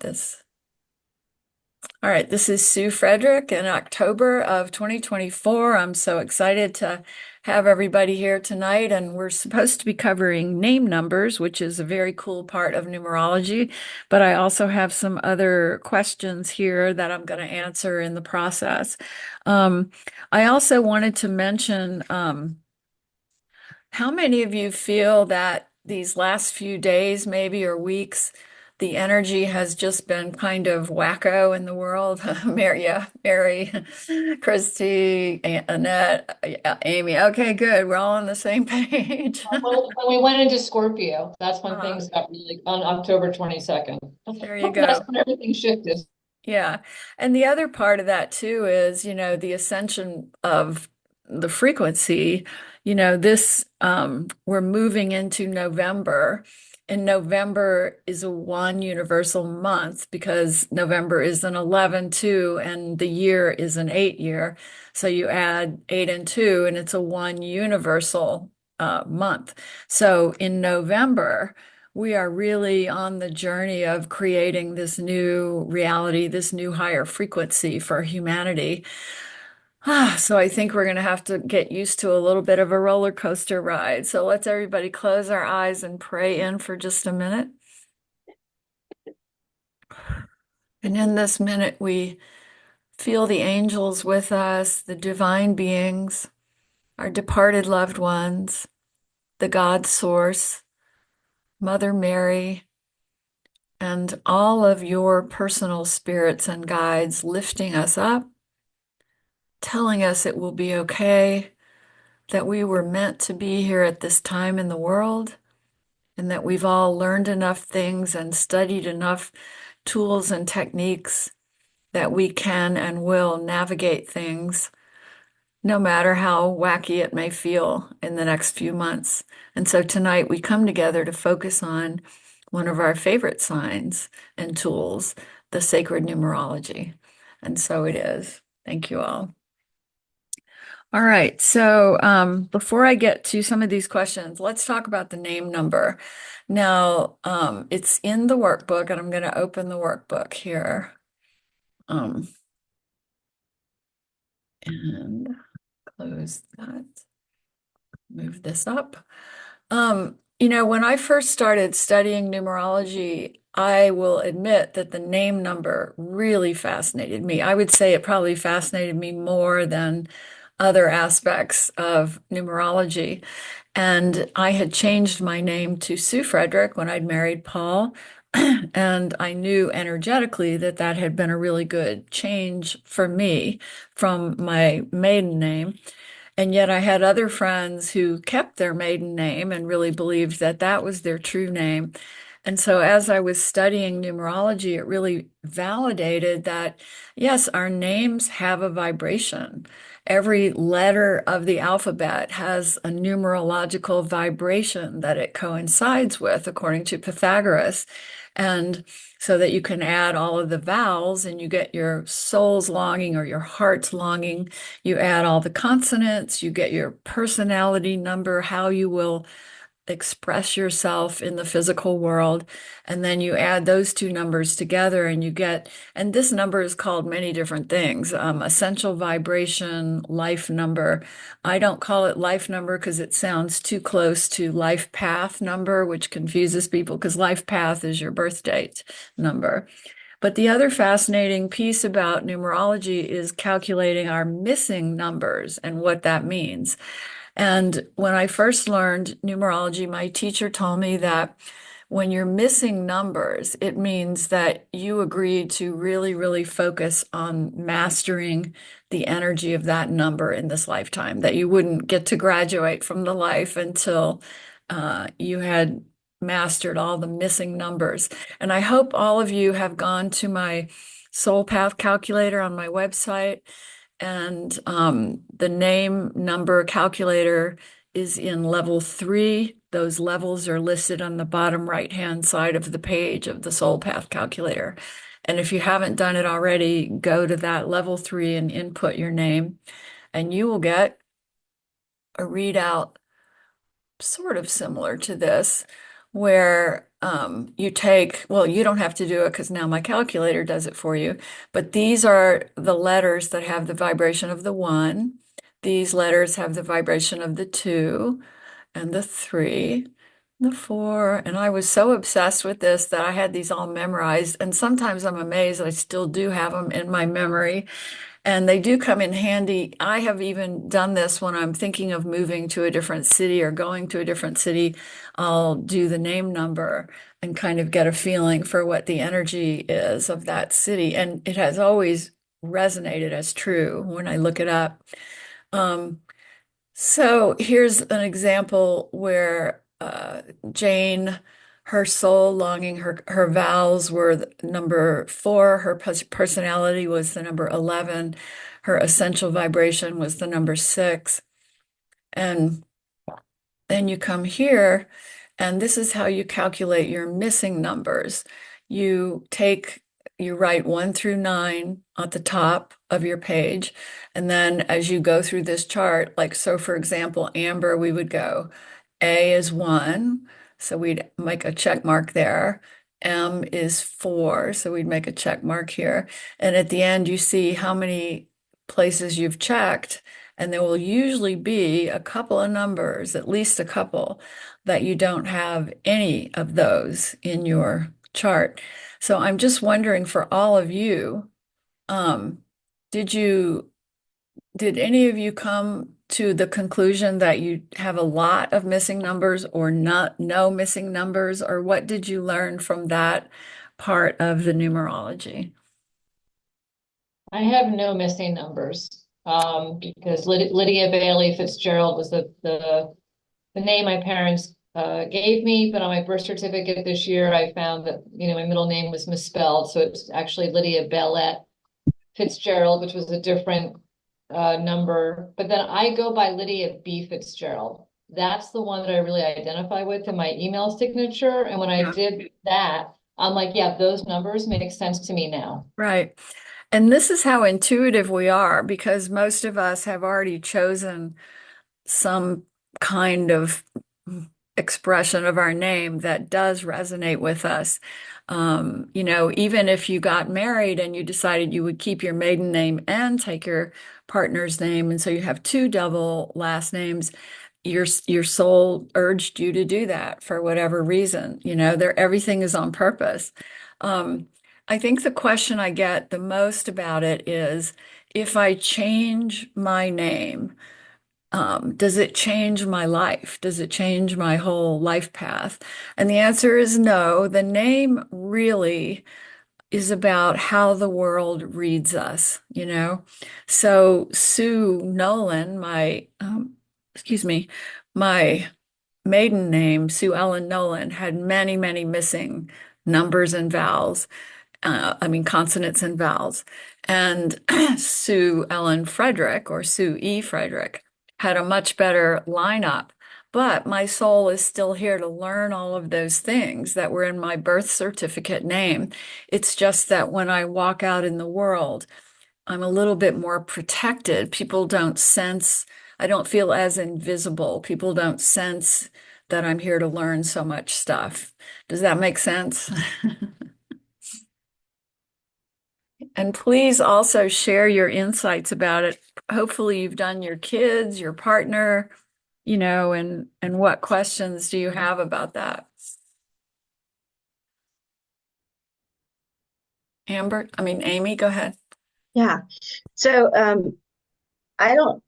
this. All right, this is Sue Frederick in October of 2024. I'm so excited to have everybody here tonight, and we're supposed to be covering name numbers, which is a very cool part of numerology, but I also have some other questions here that I'm going to answer in the process. Um, I also wanted to mention how many of you feel that these last few days, maybe, or weeks, the energy has just been kind of wacko in the world? Mary, yeah, Mary, Christy, Annette, Amy. Okay, good. We're all on the same page. When we went into Scorpio, that's when Uh, things got really, on October 22nd. there you That's go. when everything shifted. Yeah. And the other part of that too is, the ascension of the frequency. We're moving into November, and November is a one universal month because November is an 11 too, and the year is an 8 year. So you add 8 and 2, and it's a one universal month. So in November, we are really on the journey of creating this new reality, this new higher frequency for humanity. So I think we're going to have to get used to a little bit of a roller coaster ride. So let's everybody close our eyes and pray in for just a minute. And in this minute, we feel the angels with us, the divine beings, our departed loved ones, the God source, Mother Mary, and all of your personal spirits and guides lifting us up, telling us it will be okay, that we were meant to be here at this time in the world, and that we've all learned enough things and studied enough tools and techniques that we can and will navigate things, no matter how wacky it may feel in the next few months. And so tonight we come together to focus on one of our favorite signs and tools, the sacred numerology. And so it is. Thank you all. All right. So before I get to some of these questions, let's talk about the name number. Now, it's in the workbook, and I'm going to open the workbook here. Um, and close that, move this up. When I first started studying numerology, I will admit that the name number really fascinated me. I would say it probably fascinated me more than other aspects of numerology. And I had changed my name to Sue Frederick when I'd married Paul. And I knew energetically that that had been a really good change for me from my maiden name. And yet I had other friends who kept their maiden name and really believed that that was their true name. And so as I was studying numerology, it really validated that, yes, our names have a vibration. Every letter of the alphabet has a numerological vibration that it coincides with, according to Pythagoras. And so that you can add all of the vowels and you get your soul's longing or your heart's longing. You add all the consonants, you get your personality number, how you will express yourself in the physical world. And then you add those two numbers together and you get, and this number is called many different things, essential vibration, life number. I don't call it life number because it sounds too close to life path number, which confuses people because life path is your birth date number. But the other fascinating piece about numerology is calculating our missing numbers and what that means. And when I first learned numerology, my teacher told me that when you're missing numbers, it means that you agreed to really, really focus on mastering the energy of that number in this lifetime, that you wouldn't get to graduate from the life until you had mastered all the missing numbers. And I hope all of you have gone to my soul path calculator on my website, and the name number calculator is in level 3. Those levels are listed on the bottom right-hand side of the page of the Soul Path calculator. And if you haven't done it already, go to that level 3 and input your name, and you will get a readout sort of similar to this, where you take, well, you don't have to do it because now my calculator does it for you, but these are the letters that have the vibration of the one. These letters have the vibration of the two and the three, the four. And I was so obsessed with this that I had these all memorized. And sometimes I'm amazed I still do have them in my memory. And they do come in handy. I have even done this when I'm thinking of moving to a different city or going to a different city. I'll do the name number and kind of get a feeling for what the energy is of that city. And it has always resonated as true when I look it up. Um, so here's an example where Jane, her soul longing, her vows were the number 4, her personality was the number 11, her essential vibration was the number 6. And then you come here, and this is how you calculate your missing numbers. You take, you write 1 through 9 at the top of your page. And then as you go through this chart, like, so for example, Amber, we would go, A is 1. So we'd make a check mark there. M is 4. So we'd make a check mark here. And at the end, you see how many places you've checked. And there will usually be a couple of numbers, at least a couple, that you don't have any of those in your chart. So I'm just wondering for all of you, um, did you, did any of you come to the conclusion that you have a lot of missing numbers or not, no missing numbers, or what did you learn from that part of the numerology? I have no missing numbers. Because Lydia Bailey Fitzgerald was the name my parents gave me, but on my birth certificate this year, I found that, my middle name was misspelled. So it's actually Lydia Bellette Fitzgerald, which was a different number. But then I go by Lydia B. Fitzgerald. That's the one that I really identify with in my email signature. And when I Yeah. did that, I'm like, yeah, those numbers make sense to me now. Right. And this is how intuitive we are because most of us have already chosen some kind of expression of our name that does resonate with us. Even if you got married and you decided you would keep your maiden name and take your partner's name, and so you have two double last names, your soul urged you to do that for whatever reason. Everything is on purpose. I think the question I get the most about it is if I change my name, does it change my life? Does it change my whole life path? And the answer is no. The name really is about how the world reads us. So Sue Nolan, excuse me, my maiden name, Sue Ellen Nolan, had many, many missing numbers and vowels. I mean, consonants and vowels. And Sue Ellen Frederick or Sue E. Frederick had a much better lineup. But my soul is still here to learn all of those things that were in my birth certificate name. It's just that when I walk out in the world, I'm a little bit more protected. People don't sense, I don't feel as invisible. People don't sense that I'm here to learn so much stuff. Does that make sense? And please also share your insights about it. Hopefully you've done your kids, your partner, and what questions do you have about that? Amy, go ahead. Yeah. So I don't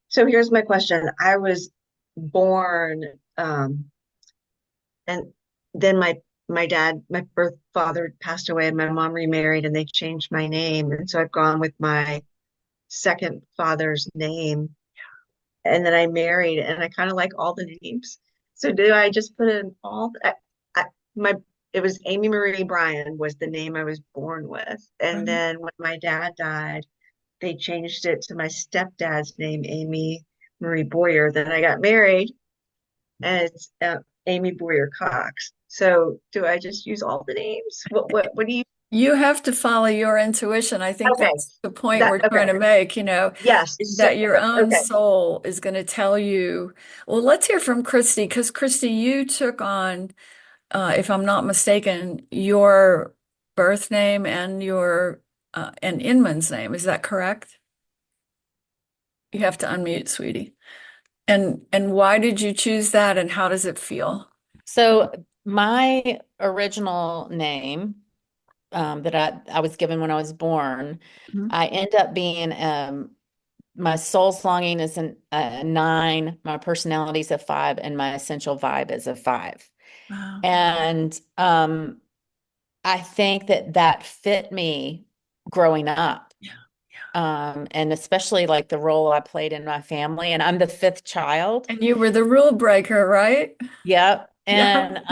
so here's my question. I was born and then my birth father passed away and my mom remarried and they changed my name. And so I've gone with my second father's name. And then I married and I kind of like all the names. So do I just put in I, my it was Amy Marie Bryan was the name I was born with. And Right. then when my dad died, they changed it to my stepdad's name, Amy Marie Boyer. Then I got married, and it's Amy Boyer Cox. So do I just use all the names? What do you? You have to follow your intuition. I think Okay, that's the point that we're okay. trying to make, Yes. is So that your own okay. soul is going to tell you. Well, let's hear from Christy, because Christy, you took on if I'm not mistaken, your birth name and your and Inman's name. Is that correct? You have to unmute, sweetie. And why did you choose that and how does it feel? So my original name that I was given when I was born, Mhm. I end up being my soul's longing is a 9, my personality is a 5, and my essential vibe is a 5. Wow. And I think that that fit me growing up. Yeah. And especially like the role I played in my family. And I'm the 5th child. And you were the rule breaker, right? Yep. Yeah.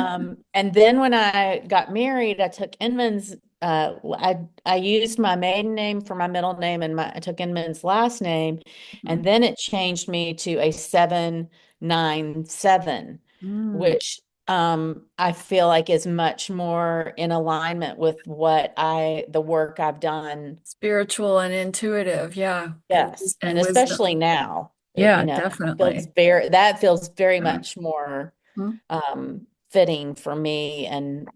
And then when I got married, I took Inman's I used my maiden name for my middle name and I took Inman's last name, and then it changed me to a 797, Mm. which I feel like is much more in alignment with the work I've done. Spiritual and intuitive, yeah. Yes. And And wisdom. especially now, Yeah, feels definitely. very Yeah. much more Mhm. fitting for me and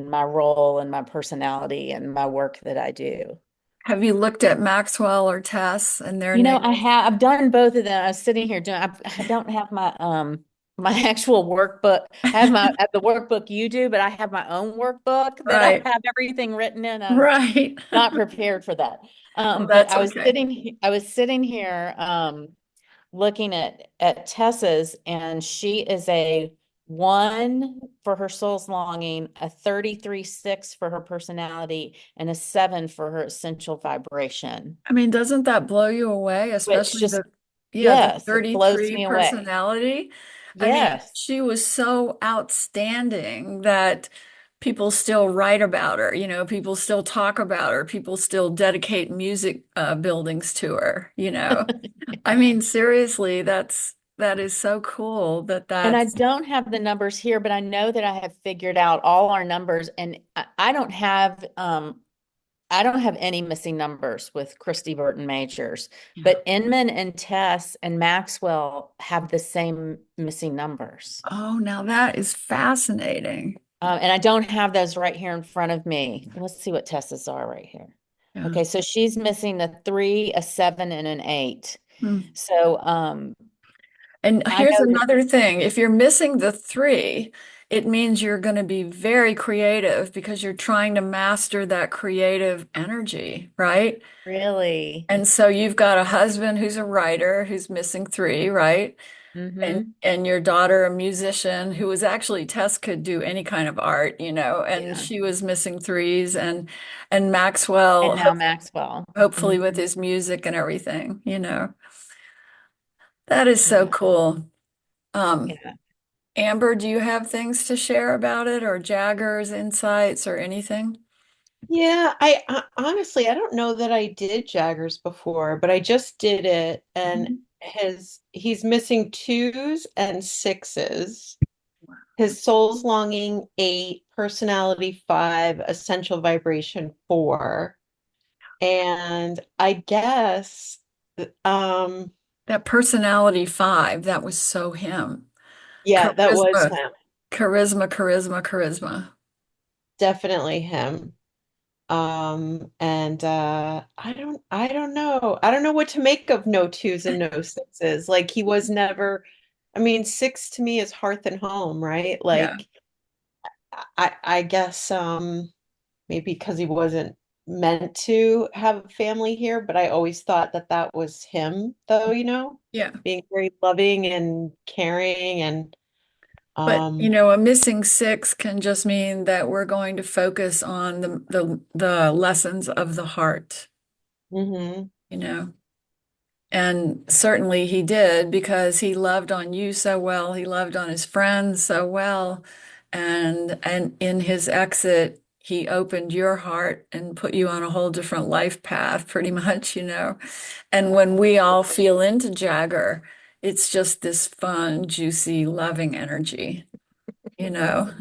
my role and my personality and my work that I do. Have you looked at Maxwell or Tess and their names? I've done both of them. I was sitting here I don't have my actual workbook. I have the workbook you do, but I have my own workbook that I Right, have everything written in. I'm right. not prepared for that. Well, But that's okay. I was sitting here looking at Tessa's, and she is a 1 for her soul's longing, a 33-6 for her personality, and a 7 for her essential vibration, I mean, doesn't that blow you away? which Especially just, the yes, it blows 33 me away. personality. I mean, Yes, she was so outstanding that people still write about her, people still talk about her, people still dedicate music buildings to her, you know. I mean, seriously, that is so cool that and I that's don't have the numbers here, but I know that I have figured out all our numbers, and I don't have any missing numbers with Christy Burton Majors, yeah. but Inman and Tess and Maxwell have the same missing numbers. Oh, now that is fascinating. And I don't have those right here in front of me. Let's see what Tessa's are right here. Yeah. Okay, so she's missing a 3, a 7, and an 8. Hmm. So And I here's know that another thing. If you're missing the 3, it means you're going to be very creative because you're trying to master that creative energy, right? really. And so you've got a husband who's a writer who's missing 3, right? Mm-hmm. And your daughter a musician who was actually Tess could do any kind of art, and Yeah. she was missing 3s and Maxwell And now Maxwell. hopefully Mhm. with his music and everything. That is so Yeah. cool. Um, Yeah. Amber, do you have things to share about it or Jagger's insights or anything? Yeah, honestly, I don't know that I did Jaggers before, but I just did it, and Mhm. he's missing 2s and 6s. His soul's longing 8, personality 5, essential vibration 4. And I guess um That personality 5, that was so him. yeah, that was Charisma, him. charisma, charisma, charisma. Definitely him. And I don't know. I don't know what to make of no 2s and no 6s. Like he was never, I mean, 6 to me is hearth and home, right? Yeah, Like I guess maybe because he wasn't meant to have a family here, but I always thought that that was him though, yeah. being very loving and caring and But um a missing 6 can just mean that we're going to focus on the lessons of the heart, mhm. you know. And certainly he did because he loved on you so well. He loved on his friends so well. And in his exit, he opened your heart and put you on a whole different life path, pretty much. And when we all feel into Jagger, it's just this fun, juicy, loving energy. So,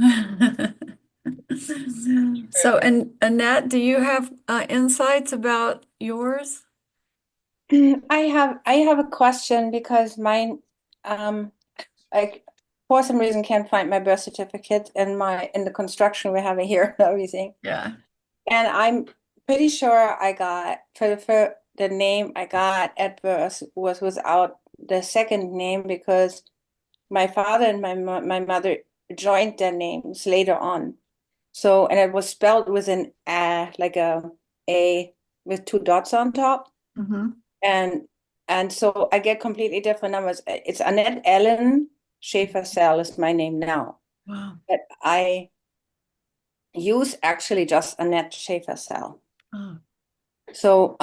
True. and Annette, do you have insights about yours? I have a question because mine, um, I for some reason can't find my birth certificate in the construction we're having here and everything. Yeah. And I'm pretty sure I got for the name I got at birth was without the second name because my father and my mother joined their names later on. So, and it was spelled with an like a with two dots on top. Mm-hmm. And so I get completely different numbers. It's Annette Ellen Schaefer Cell is my name now. Wow. But I use actually just Annette Schaefer Cell. Oh. So,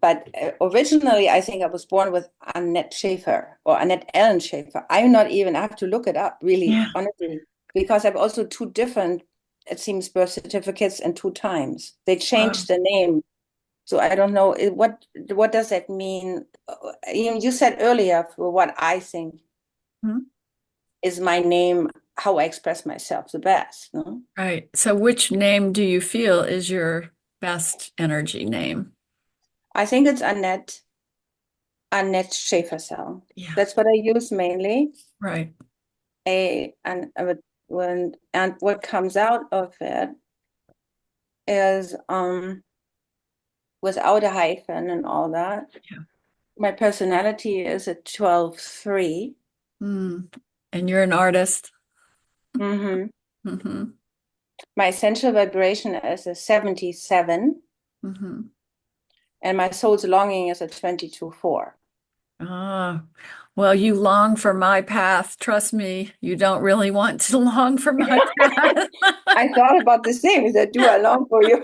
but originally I think I was born with Annette Schaefer or Annette Ellen Schaefer. I have to look it up really, Yeah. honestly, because I've also two different, it seems, birth certificates and two times. They changed the name. So I don't know what does that mean? You said earlier for what I think is my name, how I express myself the best, no? Right. So which name do you feel is your best energy name? I think it's Annette Schaefer Cell. Yeah. That's what I use mainly. Right. And what comes out of it is without a hyphen and all that. Yeah. My personality is a 12-3. Mm. And you're an artist. Mm-hmm. Mm-hmm. My essential vibration is a 77, Mm-hmm. and my soul's longing is a 22-4. Ah, well, you long for my path. Trust me, you don't really want to long for my path. I thought about the same. Is that do I long for you?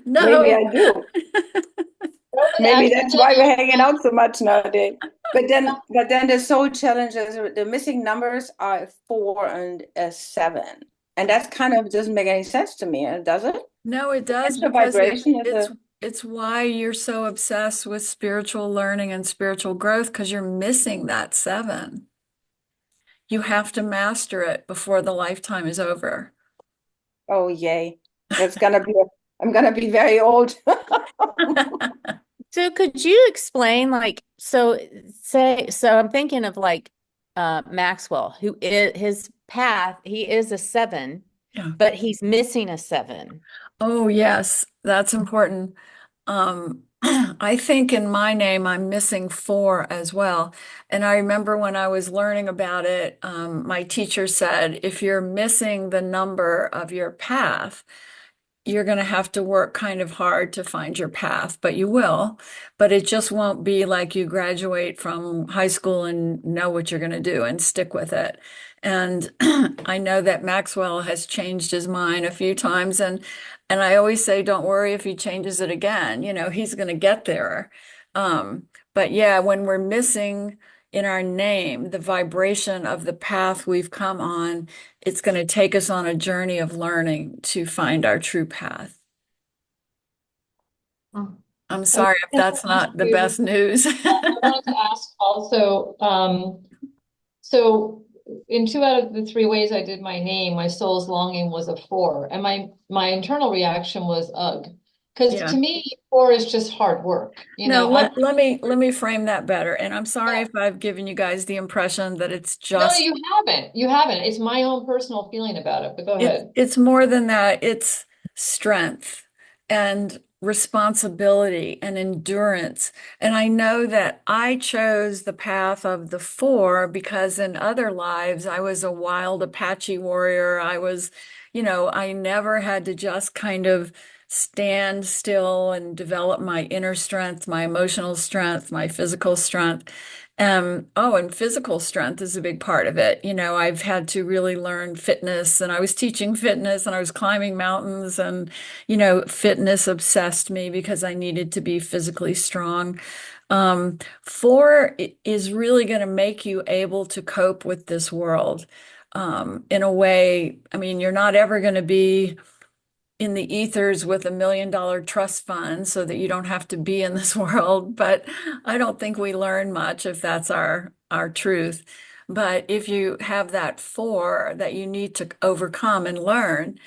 Maybe No. I do. Maybe that's why we're hanging out so much nowadays. But then the soul challenges, the missing numbers are a 4 and a 7. And that's kind of doesn't make any sense to me, does it? No, it does Essential because vibration is it's why you're so obsessed with spiritual learning and spiritual growth because you're missing that 7. You have to master it before the lifetime is over. oh yay. I'm gonna be very old. So could you explain so I'm thinking of Maxwell, who is his path, he is a 7, Yeah. but he's missing a 7. Oh, yes, that's important. I think in my name, I'm missing 4 as well. And I remember when I was learning about it, my teacher said, if you're missing the number of your path, you're going to have to work kind of hard to find your path, but you will. But it just won't be like you graduate from high school and know what you're going to do and stick with it. And I know that Maxwell has changed his mind a few times, and I always say, don't worry if he changes it again. He's going to get there. But yeah, when we're missing in our name the vibration of the path we've come on, it's going to take us on a journey of learning to find our true path. I'm sorry if that's not the best news. I wanted to ask also, so in 2 out of the 3 ways I did my name, my soul's longing was a 4, and my internal reaction was ugh, because Yeah. to me 4 is just hard work. No, let me frame that better. And I'm sorry if I've given you guys the impression that it's No, just you haven't. You haven't. It's my own personal feeling about it, but go ahead. it's more than that. It's strength and responsibility and endurance. And I know that I chose the path of the 4 because in other lives I was a wild Apache warrior. I never had to just kind of stand still and develop my inner strength, my emotional strength, my physical strength. And physical strength is a big part of it. I've had to really learn fitness, and I was teaching fitness and I was climbing mountains, and, fitness obsessed me because I needed to be physically strong. 4 is really going to make you able to cope with this world, in a way. I mean, you're not ever going to be in the ethers with $1 million trust fund so that you don't have to be in this world. But I don't think we learn much if that's our truth. But if you have that 4 that you need to overcome and learn,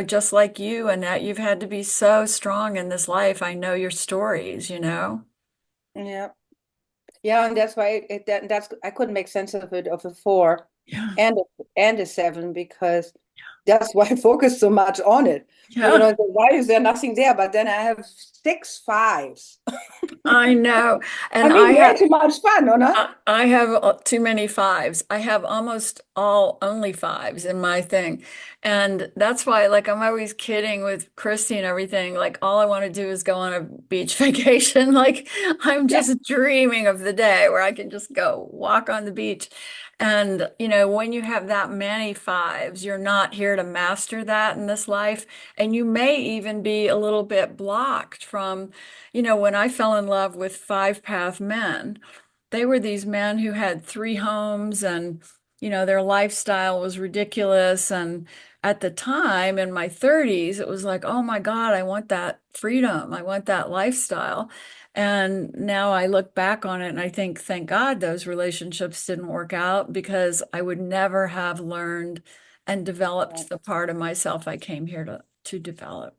just like you, and that you've had to be so strong in this life. I know your stories. Yeah. Yeah, and that's why that's I couldn't make sense of it of a 4. Yeah. and a seven because that's why I focus so much on it. You Yeah. know, why is there nothing there? But then I have six fives. I know. I And mean, way too much fun, or not? I have too many fives. I have almost all only fives in my thing. And that's why, like, I'm always kidding with Christy and everything. Like, all I want to do is go on a beach vacation. Like, I'm Yeah. just dreaming of the day where I can just go walk on the beach. And, when you have that many fives, you're not here to master that in this life. And you may even be a little bit blocked from, when I fell in love with five path men. They were these men who had three homes and, their lifestyle was ridiculous. And at the time in my 30s, it was like, oh my God, I want that freedom. I want that lifestyle. And now I look back on it and I think, thank God those relationships didn't work out because I would never have learned and developed the part of myself I came here to develop.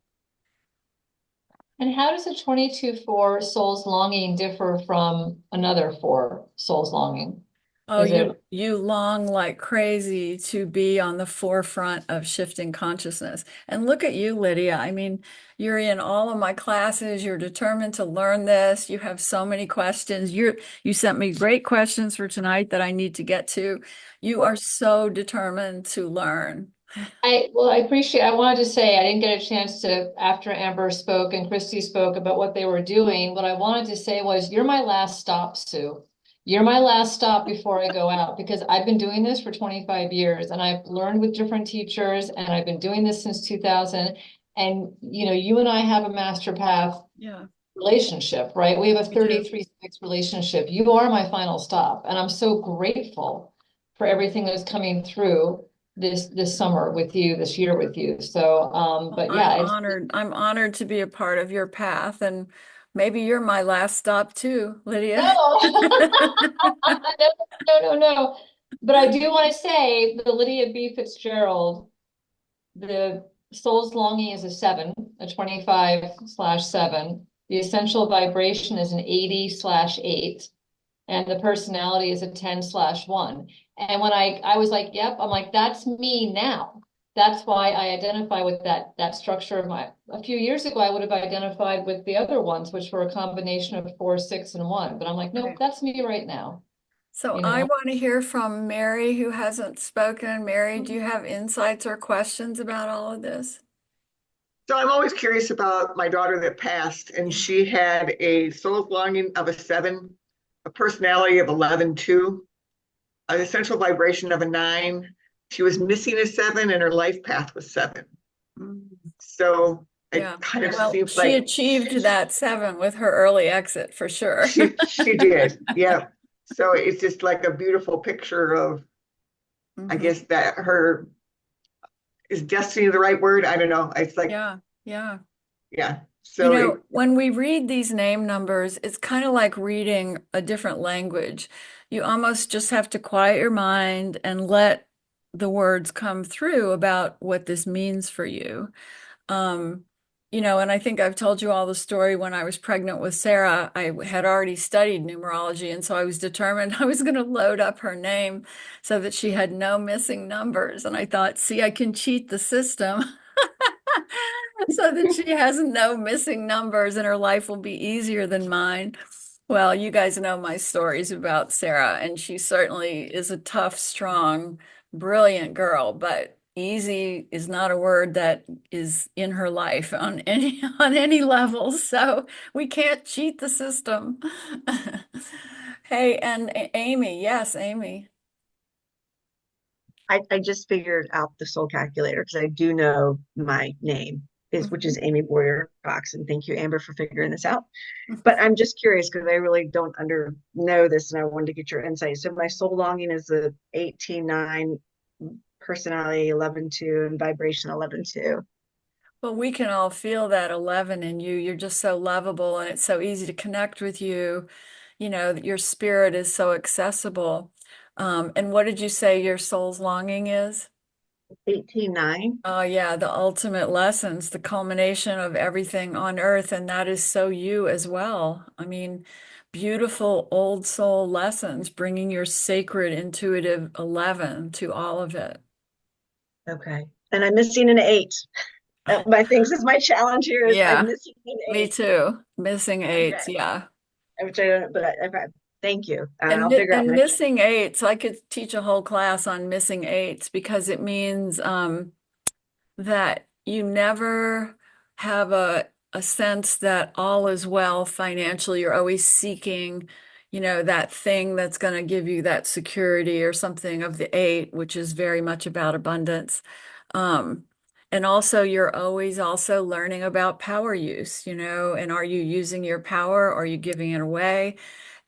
And how does a 22-4 soul's longing differ from another 4 soul's longing? Oh, Is it you long like crazy to be on the forefront of shifting consciousness. And look at you, Lydia. I mean, you're in all of my classes. You're determined to learn this. You have so many questions. You sent me great questions for tonight that I need to get to. You are so determined to learn. I appreciate, I wanted to say, I didn't get a chance to, after Amber spoke and Christy spoke about what they were doing, what I wanted to say was, you're my last stop, Sue. You're my last stop before I go out, because I've been doing this for 25 years and I've learned with different teachers and I've been doing this since 2000. And, you and I have a master path Yeah, relationship, right? We have a we do. 33-6 relationship. You are my final stop. And I'm so grateful for everything that's coming through this summer with you, this year with you. So, but I'm yeah, it's honored. I'm honored to be a part of your path, and maybe you're my last stop too, Lydia. no, no. But I do want to say the Lydia B. Fitzgerald, the soul's longing is a 7, a 25/7. The essential vibration is an 80/8. And the personality is a 10/1. And when I was like, yep, I'm like, that's me now. That's why I identify with that structure of a few years ago, I would have identified with the other ones, which were a combination of 4, 6, and 1. But I'm like, nope, Right. that's me right now. So You I know, want to hear from Mary, who hasn't spoken. Mary, do you have insights or questions about all of this? So I'm always curious about my daughter that passed, and she had a soul's longing of a 7, a personality of 11/2, an essential vibration of a 9. She was missing a 7, and her life path was 7. Mm, So yeah. it kind of Well, seems she like achieved that 7 with her early exit for sure. she did, yeah. So it's just like a beautiful picture of, I Mhm. guess that her is destiny the right word? I don't know. It's like, Yeah, yeah. yeah. So it, When we read these name numbers, it's kind of like reading a different language. You almost just have to quiet your mind and let the words come through about what this means for you. Um, and I think I've told you all the story when I was pregnant with Sarah. I had already studied numerology, and so I was determined I was going to load up her name so that she had no missing numbers. And I thought, see, I can cheat the system. So that she has no missing numbers and her life will be easier than mine. Well, you guys know my stories about Sarah, and she certainly is a tough, strong, brilliant girl, but easy is not a word that is in her life on any on any level. So we can't cheat the system. Hey, and Amy, yes, Amy. I just figured out the soul calculator because I do know my name is which is Mhm. Amy Boyer Cox. And thank you, Amber, for figuring this out. But I'm just curious because I really don't know this and I wanted to get your insight. So my soul longing is the 18/9, personality 11/2, and vibration 11/2. Well, we can all feel that 11 in you. You're just so lovable and it's so easy to connect with you. Your spirit is so accessible. And what did you say your soul's longing is? 18/9. Oh, yeah, the ultimate lessons, the culmination of everything on earth. And that is so you as well. I mean, beautiful old soul lessons, bringing your sacred intuitive 11 to all of it. Okay. And I'm missing an 8. My things is my challenge here is I'm Yeah, missing an me 8. too. Missing Okay. eights, yeah. Which I don't, but thank you. And I'll figure out next. missing eights, I could teach a whole class on missing eights because it means that you never have a sense that all is well financially. You're always seeking, that thing that's going to give you that security or something of the 8, which is very much about abundance. Um, and also you're always also learning about power use, and are you using your power or are you giving it away?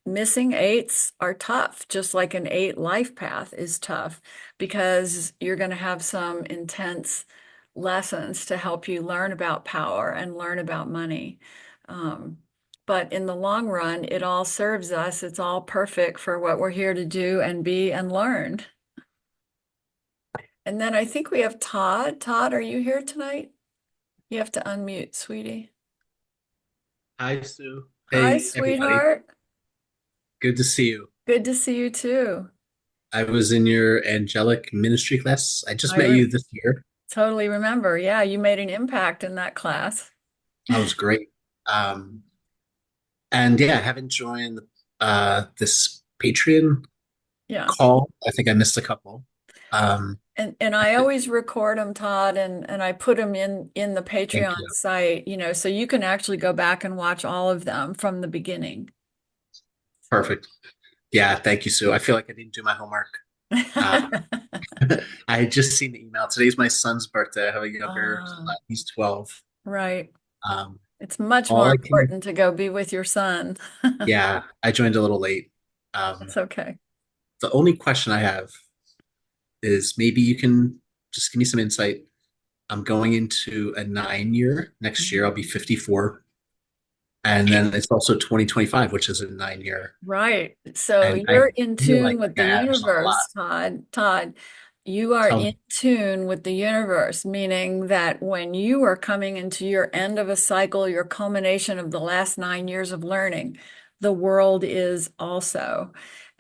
Missing eights are tough, just like an 8 life path is tough because you're going to have some intense lessons to help you learn about power and learn about money. Um, but in the long run, it all serves us. It's all perfect for what we're here to do and be and learn. And then I think we have Todd. Todd, are you here tonight? You have to unmute, sweetie. Hi, Sue. Hi, Hey, everybody. sweetheart. Good to see you. Good to see you too. I was in your angelic ministry class. I just I met re you this year. totally remember. Yeah, you made an impact in that class. That was great. Um, and yeah, I haven't joined this Patreon Yeah. call. I think I missed a couple. Um, And I always record them, Todd, and I put them in the thank Patreon you. site, so you can actually go back and watch all of them from the beginning. Perfect. Yeah, thank you, Sue. I feel like I didn't do my homework. Uh, I had just seen the email. Today's my son's birthday. I have a younger Ah, son. He's 12. right. Um, It's much all more I can, important to go be with your son. yeah, I joined a little late. That's okay. The only question I have is maybe you can just give me some insight. I'm going into a 9 year next year. I'll be 54. And then it's also 2025, which is a 9 year. Right. So And I you're in feel tune like with the there's a lot. universe, Todd. Todd, you are Tell in me. tune with the universe, meaning that when you are coming into your end of a cycle, your culmination of the last 9 years of learning, the world is also.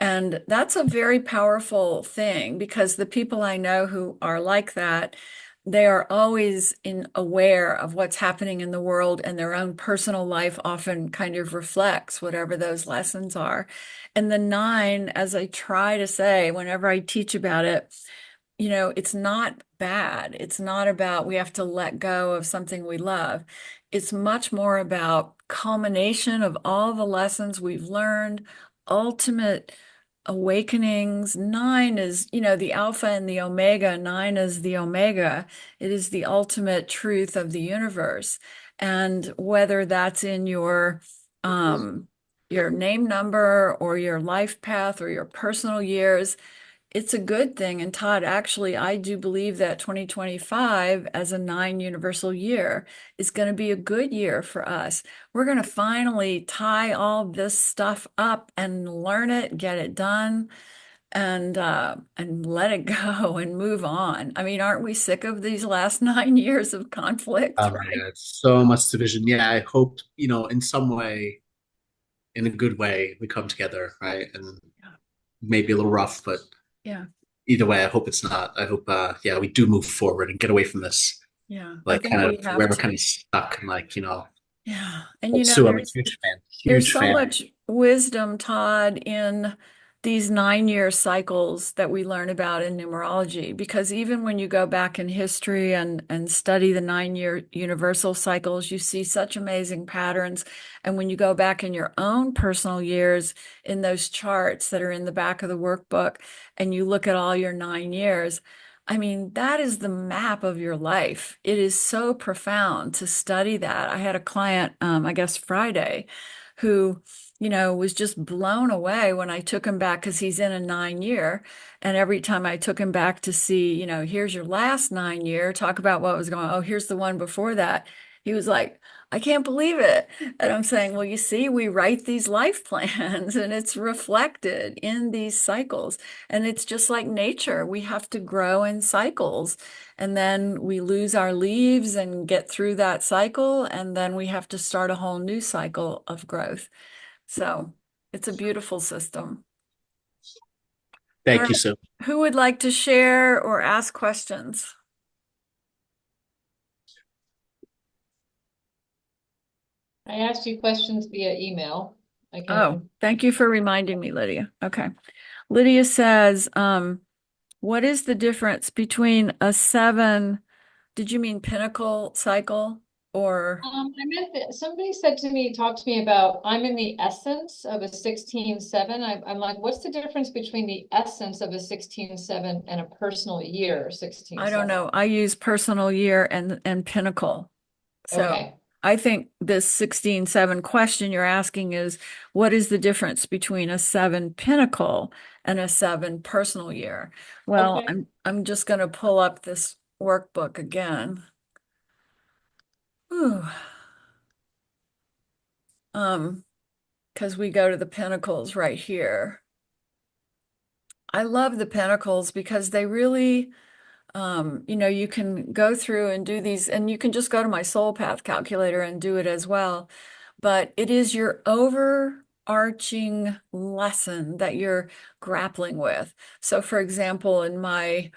And that's a very powerful thing because the people I know who are like that, they are always aware of what's happening in the world, and their own personal life often kind of reflects whatever those lessons are. And the 9, as I try to say whenever I teach about it, it's not bad. It's not about we have to let go of something we love. It's much more about culmination of all the lessons we've learned, ultimate awakenings. 9 is, the alpha and the omega. 9 is the omega. It is the ultimate truth of the universe. And whether that's in your name number or your life path or your personal years, it's a good thing. And Todd, actually, I do believe that 2025 as a 9 universal year is going to be a good year for us. We're going to finally tie all this stuff up and learn it, get it done, and let it go and move on. I mean, aren't we sick of these last 9 years of conflict, Oh my right? God, so much division. Yeah, I hope, in some way, in a good way, we come together, right? And maybe a little rough, but Yeah. either way, I hope it's not. I hope, yeah, we do move forward and get away from this, Yeah. I like think kind we of have where we're kind to. of stuck and like, Yeah. And like Sue, I'm a there's huge so fan. much wisdom, Todd, in these 9 year cycles that we learn about in numerology, because even when you go back in history and study the 9 year universal cycles, you see such amazing patterns. And when you go back in your own personal years in those charts that are in the back of the workbook and you look at all your 9 years, I mean, that is the map of your life. It is so profound to study that. I had a client, I guess Friday, who, was just blown away when I took him back because he's in a 9 year. And every time I took him back to see, here's your last 9 year, talk about what was going on. Oh, here's the one before that. He was like, I can't believe it. And I'm saying, well, you see, we write these life plans and it's reflected in these cycles. And it's just like nature. We have to grow in cycles. And then we lose our leaves and get through that cycle. And then we have to start a whole new cycle of growth. So It's a beautiful system. All Thank you, right. Sue. Who would like to share or ask questions? I asked you questions via email. I Oh, can, thank you for reminding me, Lydia. Okay. Lydia says, what is the difference between a 7, did you mean pinnacle cycle or? I meant that somebody said to me, talked to me about, I'm in the essence of a 16/7. I'm like, what's the difference between the essence of a 16/7 and a personal year I don't 16/7? know. I use personal year and pinnacle. So Okay. I think this 16/7 question you're asking is, what is the difference between a 7 pinnacle and a 7 personal year? Well, Okay. I'm just going to pull up this workbook again. Whew. Because we go to the pinnacles right here. I love the pinnacles because they really, you can go through and do these, and you can just go to my soul path calculator and do it as well. But it is your overarching lesson that you're grappling with. So, for example, in my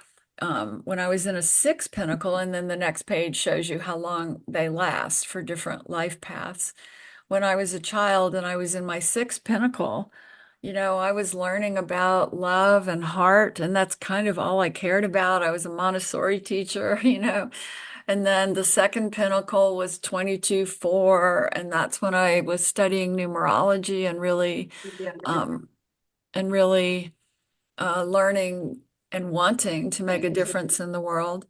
when I was in a 6 pinnacle, and then the next page shows you how long they last for different life paths. When I was a child and I was in my 6 pinnacle, I was learning about love and heart, and that's kind of all I cared about. I was a Montessori teacher, and then the 2nd pinnacle was 22/4, and that's when I was studying numerology and um, really learning and wanting to make a difference in the world.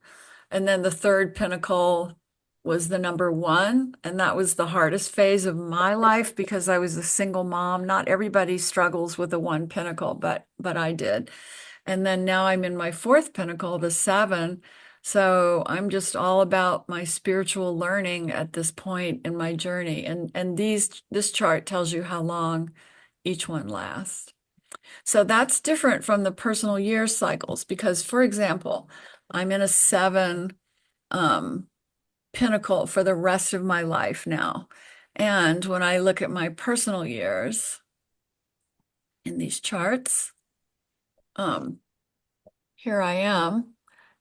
And then the 3rd pinnacle was the number 1, and that was the hardest phase of my life because I was a single mom. Not everybody struggles with a 1 pinnacle, but I did. And then now I'm in my 4th pinnacle, the 7. So I'm just all about my spiritual learning at this point in my journey. And this chart tells you how long each one lasts. So that's different from the personal year cycles because, for example, I'm in a 7 pinnacle for the rest of my life now. And when I look at my personal years in these charts, here I am.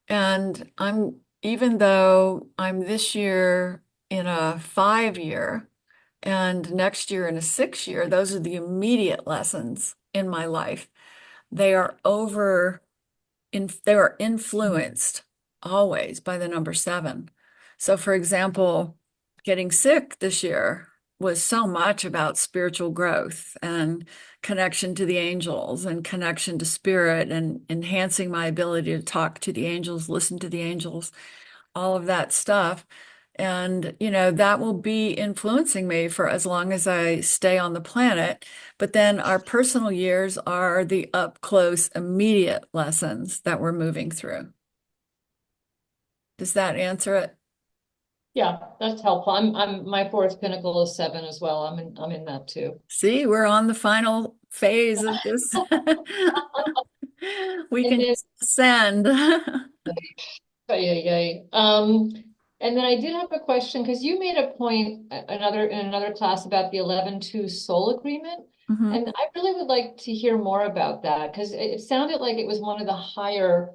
And even though I'm this year in a 5 year and next year in a 6 year, those are the immediate lessons in my life. They are they are influenced always by the number 7. So, for example, getting sick this year was so much about spiritual growth and connection to the angels and connection to spirit and enhancing my ability to talk to the angels, listen to the angels, all of that stuff. And, that will be influencing me for as long as I stay on the planet. But then our personal years are the up close, immediate lessons that we're moving through. Does that answer it? Yeah, that's helpful. My 4th pinnacle is 7 as well. I'm in that too. See, we're on the final phase of this. We And can then, just ascend. yay. And then I did have a question because you made a point in another class about the 11/2 soul agreement. Mhm. And I really would like to hear more about that because it sounded like it was one of the higher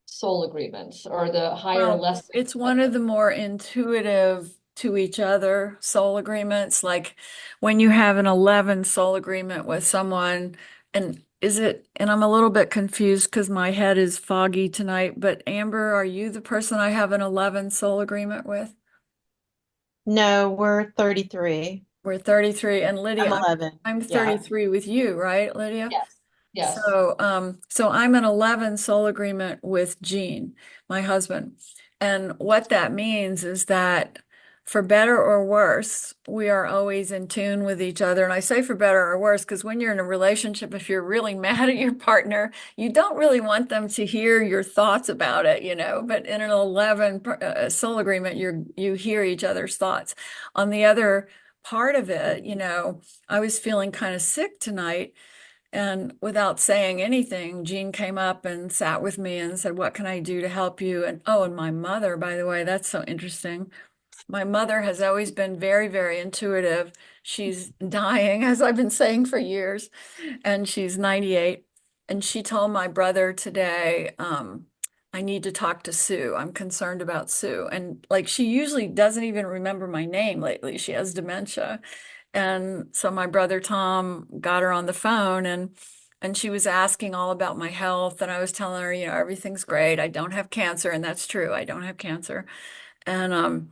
soul agreements or the higher Well, lessons. it's one of the more intuitive to each other soul agreements. Like when you have an 11 soul agreement with someone, and I'm a little bit confused because my head is foggy tonight, but Amber, are you the person I have an 11 soul agreement with? No, we're 33. We're 33, and I'm Lydia, 11. I'm Yeah. 33 with you, right, Lydia? Yes, yes. So I'm an 11 soul agreement with Gene, my husband. And what that means is that for better or worse, we are always in tune with each other. And I say for better or worse because when you're in a relationship, if you're really mad at your partner, you don't really want them to hear your thoughts about it, But in an 11 soul agreement, you hear each other's thoughts. On the other part of it, I was feeling kind of sick tonight. And without saying anything, Jean came up and sat with me and said, "What can I do to help you?" And oh, and my mother, by the way, that's so interesting. My mother has always been very, very intuitive. She's dying, as I've been saying for years, and she's 98. And she told my brother today, I need to talk to Sue. I'm concerned about Sue. And like she usually doesn't even remember my name lately. She has dementia. And so my brother Tom got her on the phone and she was asking all about my health. And I was telling her, everything's great. I don't have cancer. And that's true. I don't have cancer. And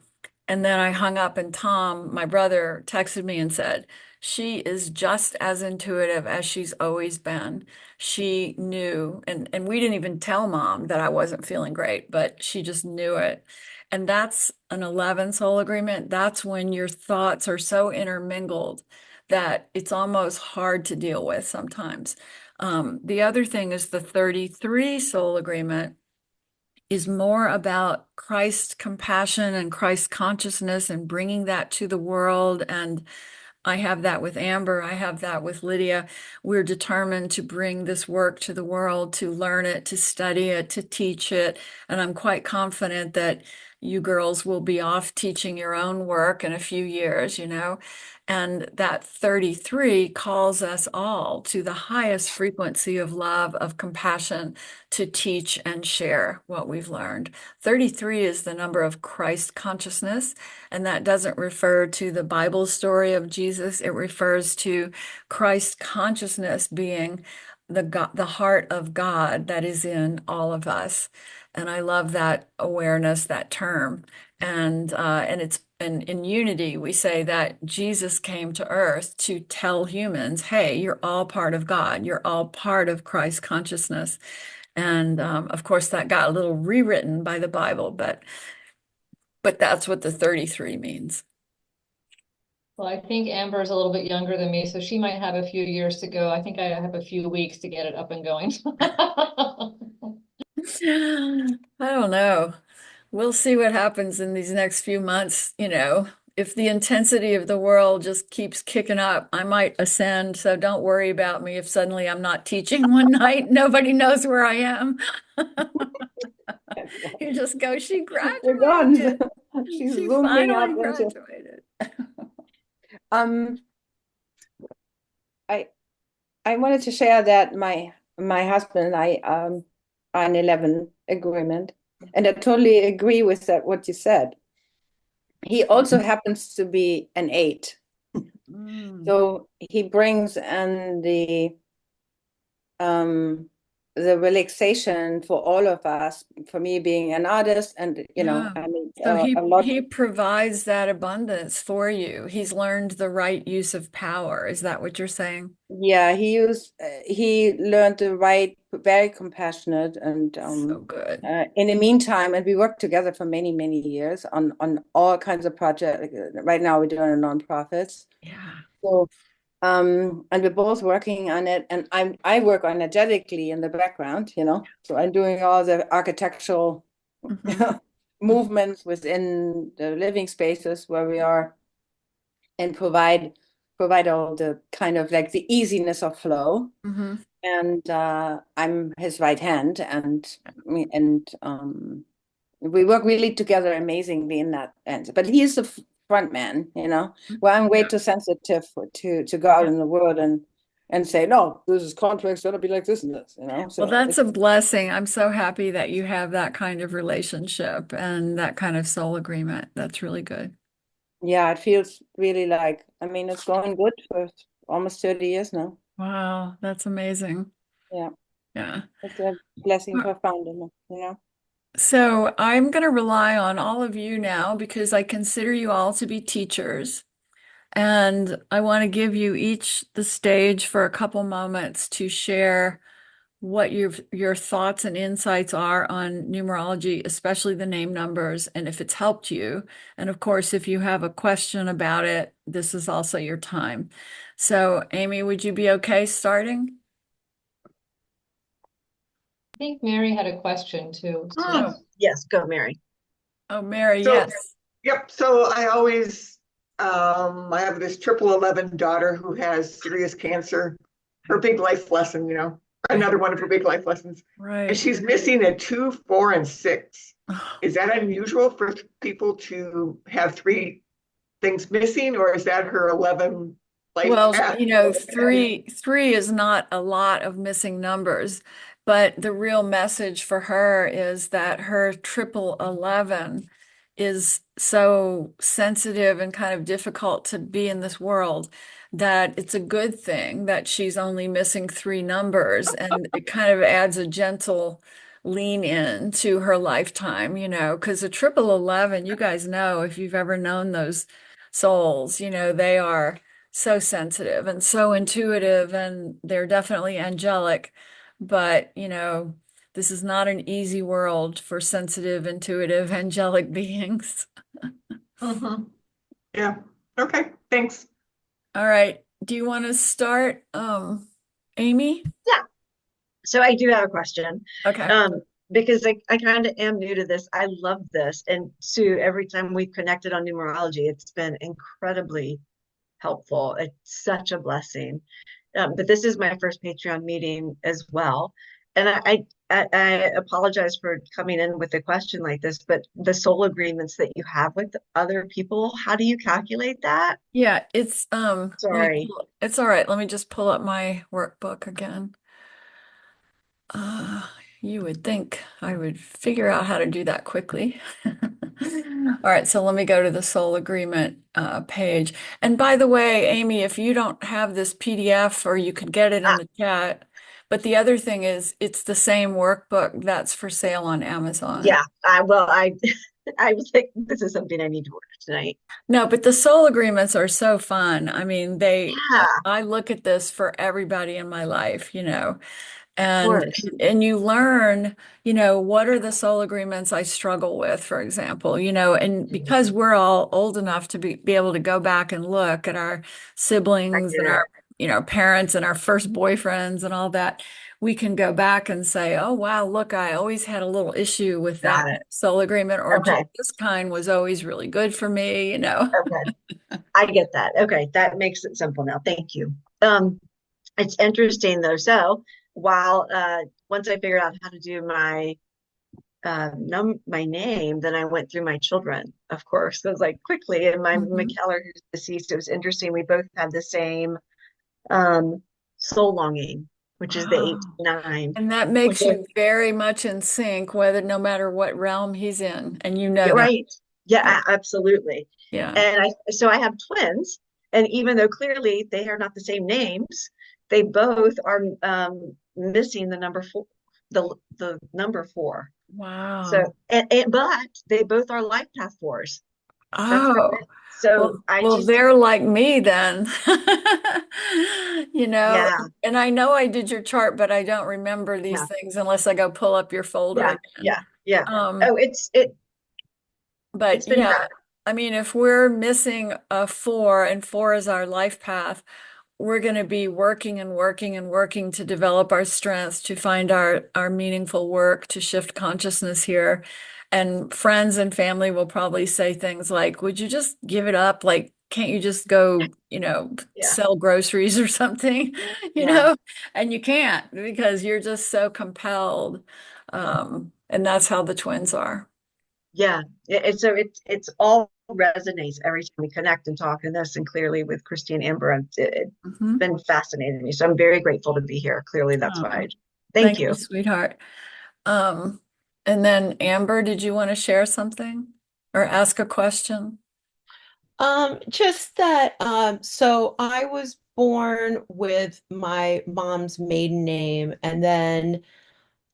and then I hung up and Tom, my brother, texted me and said, she is just as intuitive as she's always been. She knew, and we didn't even tell mom that I wasn't feeling great, but she just knew it. And that's an 11 soul agreement. That's when your thoughts are so intermingled that it's almost hard to deal with sometimes. The other thing is the 33 soul agreement is more about Christ compassion and Christ consciousness and bringing that to the world. And I have that with Amber. I have that with Lydia. We're determined to bring this work to the world, to learn it, to study it, to teach it. And I'm quite confident that you girls will be off teaching your own work in a few years. And that 33 calls us all to the highest frequency of love, of compassion, to teach and share what we've learned. 33 is the number of Christ consciousness. And that doesn't refer to the Bible story of Jesus. It refers to Christ consciousness being the heart of God that is in all of us. And I love that awareness, that term. And it's and in unity, we say that Jesus came to earth to tell humans, hey, you're all part of God. You're all part of Christ consciousness. And of course, that got a little rewritten by the Bible, but that's what the 33 means. Well, I think Amber is a little bit younger than me, so she might have a few years to go. I think I have a few weeks to get it up and going. I don't know. We'll see what happens in these next few months. If the intensity of the world just keeps kicking up, I might ascend. So don't worry about me if suddenly I'm not teaching one night. Nobody knows where I am. You just go, she You're gone. graduated. She's She zooming finally up into. graduated. Um, I wanted to share that my husband and I are an 11 agreement, and I totally agree with that what you said. He also happens to be an 8, so he brings in the relaxation for all of us. For me, being an artist, and Yeah. I mean, So a lot. he provides that abundance for you. He's learned the right use of power. Is that what you're saying? Yeah, he learned the right, very compassionate, and So good. in the meantime, and we worked together for many, many years on all kinds of projects. Right now, we're doing a nonprofits. Yeah. So, and we're both working on it, and I work energetically in the background, so I'm doing all the architectural Mhm. movements within the living spaces where we are, and provide all the kind of like the easiness of flow. Mhm. And I'm his right hand, and we work really together amazingly in that end. But he is the front man, where I'm way Yeah. too sensitive to go out Yeah. in the world and say, no, this is complex, gotta be like this and this, Well, So that's a blessing. I'm so happy that you have that kind of relationship and that kind of soul agreement. That's really good. yeah, it feels really like, I mean, it's going good for almost 30 years now. Wow, that's amazing. Yeah, Yeah. it's a blessing profound. So I'm going to rely on all of you now because I consider you all to be teachers. And I want to give you each the stage for a couple moments to share what your thoughts and insights are on numerology, especially the name numbers, and if it's helped you. And of course, if you have a question about it, this is also your time. So, Amy, would you be okay starting? I think Mary had a question too. Oh, Yes, go, Mary. oh, Mary, So, yes. yep. So I have this triple 11 daughter who has serious cancer. Her big life lesson, another one of her big life lessons. And Right. she's missing a 2, 4, and 6. Is that unusual for people to have three things missing, or is that her 11 life Well, path? three is not a lot of missing numbers, but the real message for her is that her triple 11 is so sensitive and kind of difficult to be in this world that it's a good thing that she's only missing three numbers, and it kind of adds a gentle lean in to her lifetime, because a triple 11, you guys know, if you've ever known those souls, they are so sensitive and so intuitive, and they're definitely angelic. But, this is not an easy world for sensitive, intuitive, angelic beings. Mhm. Yeah. Okay. Thanks. All right. Do you want to start, Amy? Yeah. So I do have a question. Okay. Because I kind of am new to this. I love this. And Sue, every time we've connected on numerology, it's been incredibly helpful. It's such a blessing. But this is my first Patreon meeting as well. And I apologize for coming in with a question like this, but the soul agreements that you have with other people, how do you calculate that? Yeah, Sorry. it's all right. Let me just pull up my workbook again. Uh, you would think I would figure out how to do that quickly. All right, so let me go to the soul agreement page. And by the way, Amy, if you don't have this PDF, or you could get it in Ah, the chat, but the other thing is it's the same workbook that's for sale on Amazon. yeah. I I was like, this is something I need to order tonight. No, but the soul agreements are so fun. I mean, Yeah, I look at this for everybody in my life, of and course. and you learn, what are the soul agreements I struggle with, for example, and Mhm. because we're all old enough to be able to go back and look at our I siblings get and it. our, parents and our first boyfriends and all that, we can go back and say, oh, wow, look, I always had a little issue with that Got it. soul agreement, or Okay. gee, this kind was always really good for me. Okay. I get that. Okay. That makes it simple now. Thank you. It's interesting though. So while once I figured out how to do my my name, then I went through my children, of course. So it was like quickly, and my Mhm. McKellar, who's deceased, it was interesting. We both had the same um soul longing, which is the Wow. 8 9. And that We makes both, you very much in sync, whether no matter what realm he's in, and you know yeah, that. right. Yeah, Yeah. absolutely. Yeah. And I have twins, and even though clearly they are not the same names, they both are missing the number four, the number four. So, Wow. but they both are life path fours. That's how it Oh, is. So I well, just, they're like me then. You know, yeah, and I know I did your chart, but I don't remember these yeah, things unless I go pull up your folder yeah, again. yeah, yeah. Um, Oh, it's but been yeah, great. I mean, if we're missing a four and four is our life path, we're going to be working and working and working to develop our strengths, to find our meaningful work, to shift consciousness here. And friends and family will probably say things like, would you just give it up? Like, can't you just go, Yeah, sell groceries or something, you yeah, know? And you can't, because you're just so compelled. And that's how the twins are. yeah. So it's all resonates every time we connect and talk in this, and clearly with Christine Amber, it's Mhm. been fascinating to me. So I'm very grateful to be here. Clearly, that's why. Oh, Thank thank you, you. sweetheart. Um, and then Amber, did you want to share something or ask a question? Just that, so I was born with my mom's maiden name, and then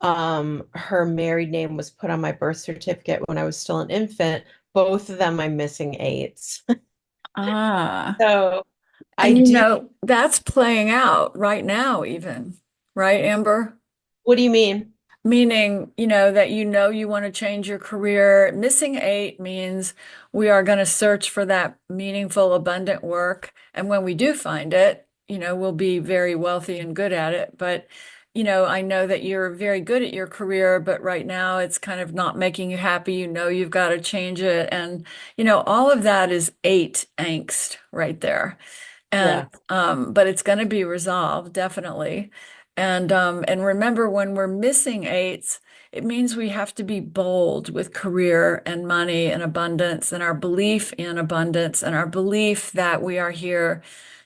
her married name was put on my birth certificate when I was still an infant. Both of them I'm missing eights. Ah, So I and do, that's playing out right now, even, right, Amber? what do you mean? Meaning, that you want to change your career. Missing eight means we are going to search for that meaningful, abundant work. And when we do find it, we'll be very wealthy and good at it. But, I know that you're very good at your career, but right now it's kind of not making you happy. You've got to change it. And, all of that is eight angst right there. And Yeah. but it's going to be resolved, definitely. And remember, when we're missing eights, it means we have to be bold with career and money and abundance and our belief in abundance and our belief that we are here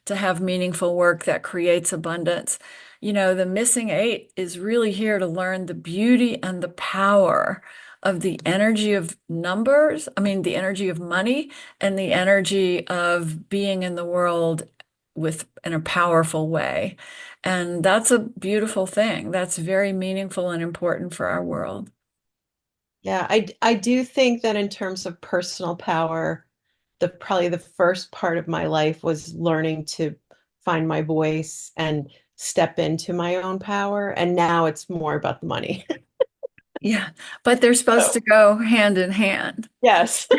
to have meaningful work that creates abundance. You know, the missing eight is really here to learn the beauty and the power of the energy of numbers, I mean, the energy of money and the energy of being in the world in a powerful way. And that's a beautiful thing. That's very meaningful and important for our world. Yeah, I do think that in terms of personal power, probably the first part of my life was learning to find my voice and step into my own power. And now it's more about the money. Yeah, but they're supposed So, to go hand in hand. yes. So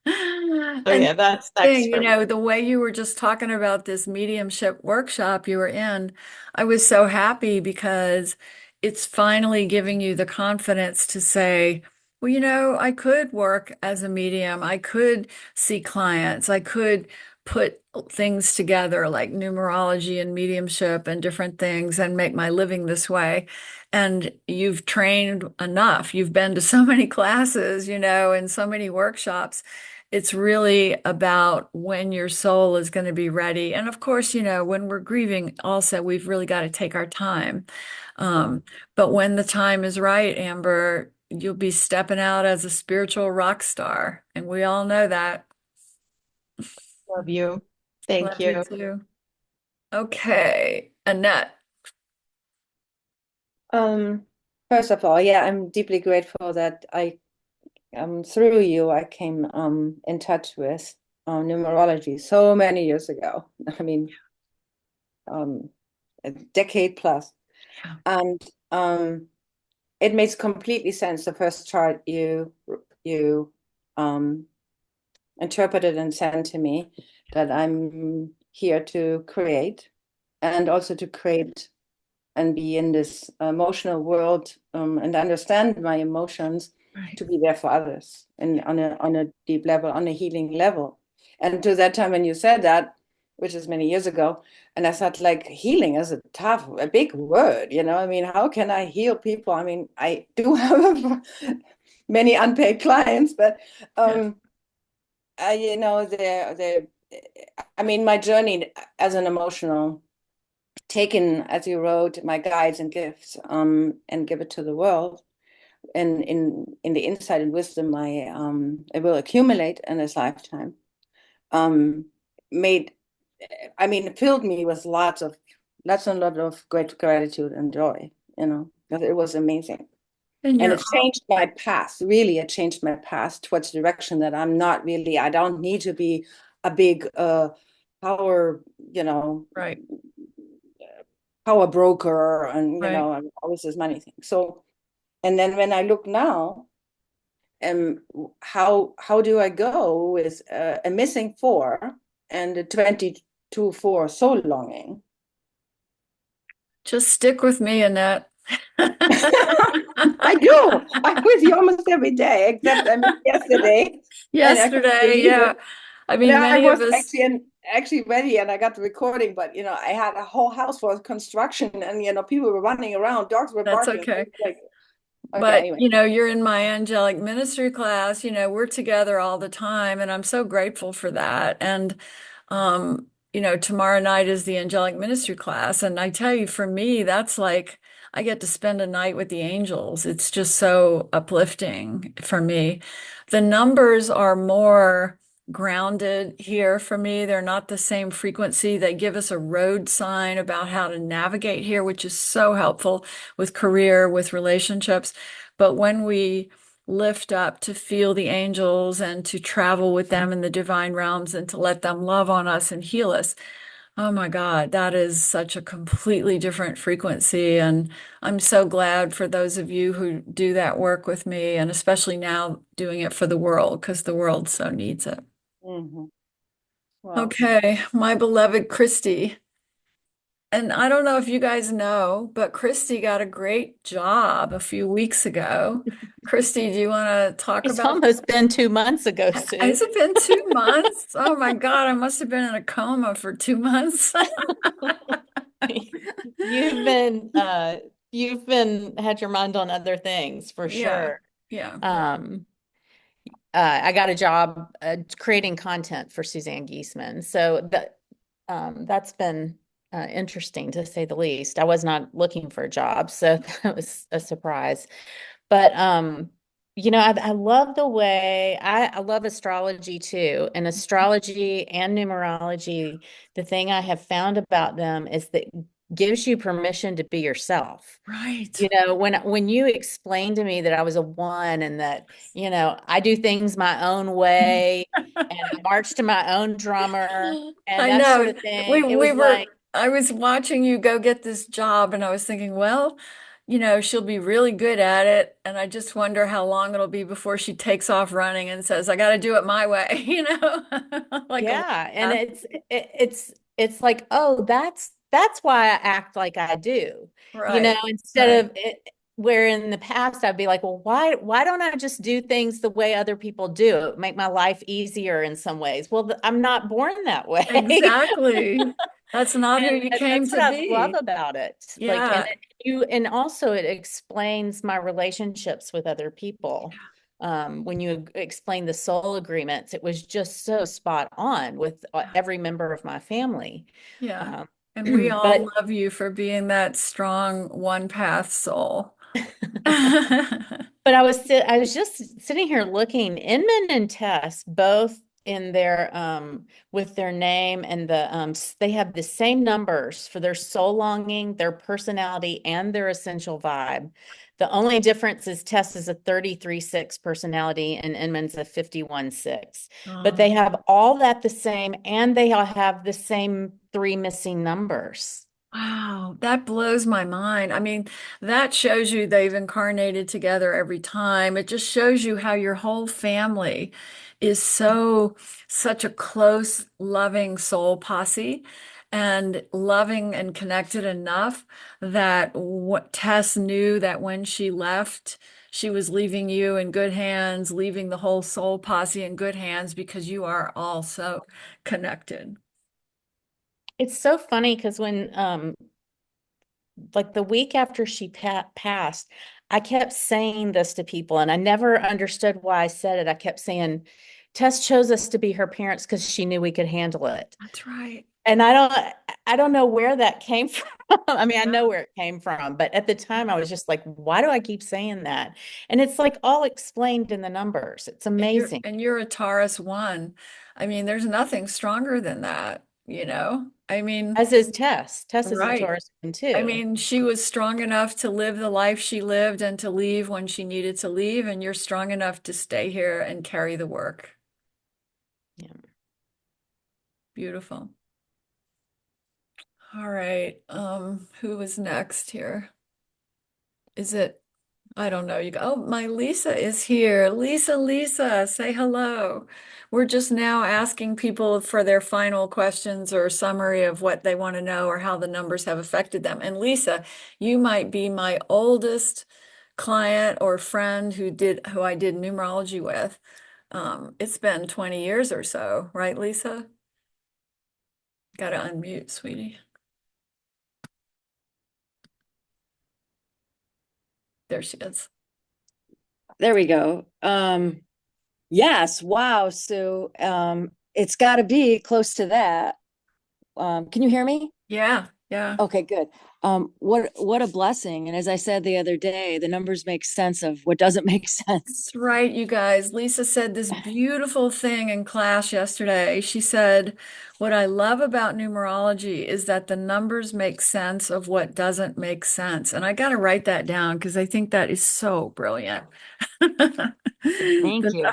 And yeah, that's next thing, you for me. know, the way you were just talking about this mediumship workshop you were in, I was so happy because it's finally giving you the confidence to say, well, you know, I could work as a medium. I could see clients. I could put things together like numerology and mediumship and different things and make my living this way. And you've trained enough. You've been to so many classes, you know, and so many workshops. It's really about when your soul is going to be ready. And of course, you know, when we're grieving, also, we've really got to take our time. Um, but when the time is right, Amber, you'll be stepping out as a spiritual rock star. And we all know that. Love you. Thank Love you you. too. Okay, Annette. Um, First of all, yeah, I'm deeply grateful that through you I came in touch with numerology so many years ago. I mean, a decade plus. Yeah. And it makes completely sense. The first chart you interpreted and sent to me, that I'm here to create, and also to create and be in this emotional world, and understand my emotions, Right. to be there for others, and on a deep level, on a healing level. And to that time when you said that, which is many years ago, and I thought, like, healing is a big word, you know. I mean, how can I heal people? I mean, I do have many unpaid clients, but Yeah. you know, I mean, my journey as an emotional, taken, as you wrote, my guides and gifts, and give it to the world, and in the insight and wisdom I will accumulate in this lifetime, made, I mean, it filled me with lots and lots of great gratitude and joy, you know, because it was amazing. And And you're it changed my path. Really, it changed my path towards the direction that I don't need to be a big power, you know, right. power broker, and you Right. know, always this money thing. So, and then when I look now, how do I go with a missing four and a 22-4 soul longing? Just stick with me, Annette. I do. I'm with you almost every day, except I mean yesterday, and I couldn't Yesterday, believe yeah. it. I And mean, I many of was us, actually ready, and I got the recording, but you know, I had a whole house for construction, and you know, people were running around, dogs were that's barking. okay. Like, okay, But, anyway. you know, you're in my angelic ministry class, you know, we're together all the time, and I'm so grateful for that. And, you know, tomorrow night is the angelic ministry class. And I tell you, for me, that's like, I get to spend a night with the angels. It's just so uplifting for me. The numbers are more grounded here for me. They're not the same frequency. They give us a road sign about how to navigate here, which is so helpful with career, with relationships. But when we lift up to feel the angels and to travel with them in the divine realms and to let them love on us and heal us, oh my God, that is such a completely different frequency. And I'm so glad for those of you who do that work with me, and especially now doing it for the world, because the world so needs it. Mm-hmm. Wow. Okay, my beloved Christy. And I don't know if you guys know, but Christy got a great job a few weeks ago. Christy, do you want to talk It's about? almost been 2 months ago, Sue. Has it been 2 months? Oh my God, I must have been in a coma for 2 months. You've been you've been had your mind on other things for Yeah. sure. Yeah. Um, I got a job creating content for Suzanne Giesman. So that's been interesting to say the least. I was not looking for a job, so that was a surprise. But I love the way I love astrology too. And astrology and numerology, the thing I have found about them is that gives you permission to be yourself. Right. When you explained to me that I was a one and that, I do things my own way and I march to my own drummer and I that sort know. of thing, it was like, I was watching you go get this job and I was thinking, well, she'll be really good at it. And I just wonder how long it'll be before she takes off running and says, I got to do it my way, like a, yeah, and it's like, oh, that's why I act like I do. right, Instead right. of it, where in the past I'd be like, well, why don't I just do things the way other people do? Make my life easier in some ways. Well, I'm not born that way. Exactly. That's not who you And came that's what to I love be. about it. Like, Yeah. and also it explains my relationships with other people. When you explain the soul agreements, it was just so spot on with every member of my family. Yeah. Um, And we all but love you for being that strong one path soul. But I was just sitting here looking. Inman and Tess both in their with their name and they have the same numbers for their soul longing, their personality, and their essential vibe. The only difference is Tess is a 33-6 personality and Inman's a 51-6. But they have all that the same and they all have the same three missing numbers. Wow, that blows my mind. I mean, that shows you they've incarnated together every time. It just shows you how your whole family is such a close, loving soul posse and loving and connected enough that what Tess knew that when she left, she was leaving you in good hands, leaving the whole soul posse in good hands because you are all so connected. It's so funny because when like the week after she passed, I kept saying this to people and I never understood why I said it. I kept saying, Tess chose us to be her parents because she knew we could handle it. That's right. And I don't know where that came from. I mean, I know where it came from, but at the time I was just like, why do I keep saying that? And it's like all explained in the numbers. It's amazing. And you're a Taurus one. I mean, there's nothing stronger than that, I mean, As is Tess. Tess is a right. Taurus one I too. mean, she was strong enough to live the life she lived and to leave when she needed to leave, and you're strong enough to stay here and carry the work. Yeah. Beautiful. All right. Who is next here? Is it I don't know. Oh, my Lisa is here. Lisa, say hello. We're just now asking people for their final questions or summary of what they want to know or how the numbers have affected them. And Lisa, you might be my oldest client or friend who I did numerology with. It's been 20 years or so, right, Lisa? Got to unmute, sweetie. There she is. There we go. Yes, wow, Sue. It's got to be close to that. Can you hear me? Yeah, yeah. Okay, good. What a blessing. And as I said the other day, the numbers make sense of what doesn't make sense. That's right, you guys. Lisa said this beautiful thing in class yesterday. She said, what I love about numerology is that the numbers make sense of what doesn't make sense. And I got to write that down because I think that is so brilliant. Thank The, you.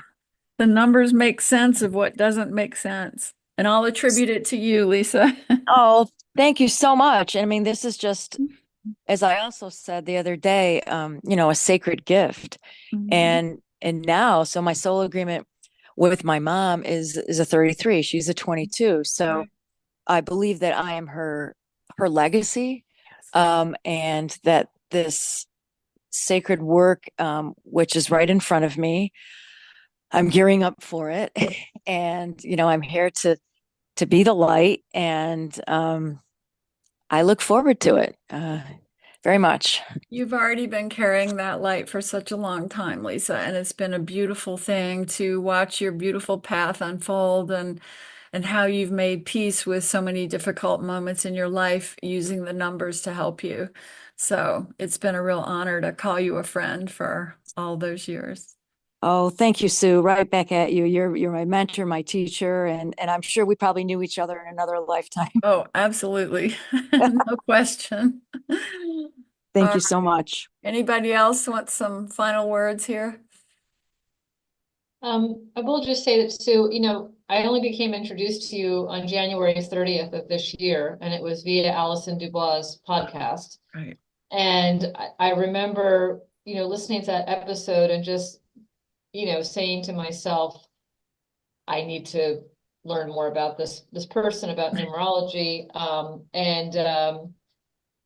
the numbers make sense of what doesn't make sense. And I'll attribute it to you, Lisa. Oh, thank you so much. And I mean, this is just, as I also said the other day, a sacred gift. Mhm. And now, so my soul agreement with my mom is a 33. She's a 22. So Right. I believe that I am her legacy, and that this sacred work, which is right in front of me, I'm gearing up for it, and I'm here to be the light, and I look forward to it. very much. You've already been carrying that light for such a long time, Lisa, and it's been a beautiful thing to watch your beautiful path unfold and how you've made peace with so many difficult moments in your life using the numbers to help you. So it's been a real honor to call you a friend for all those years. Oh, thank you, Sue. Right back at you. You're my mentor, my teacher, and I'm sure we probably knew each other in another lifetime. Oh, absolutely. No question. Thank All you so right. much. Anybody else want some final words here? I will just say that, Sue, I only became introduced to you on January 30th of this year, and it was via Alison Dubois' podcast. Right. And I remember, listening to that episode and just, saying to myself, I need to learn more about this person, about numerology.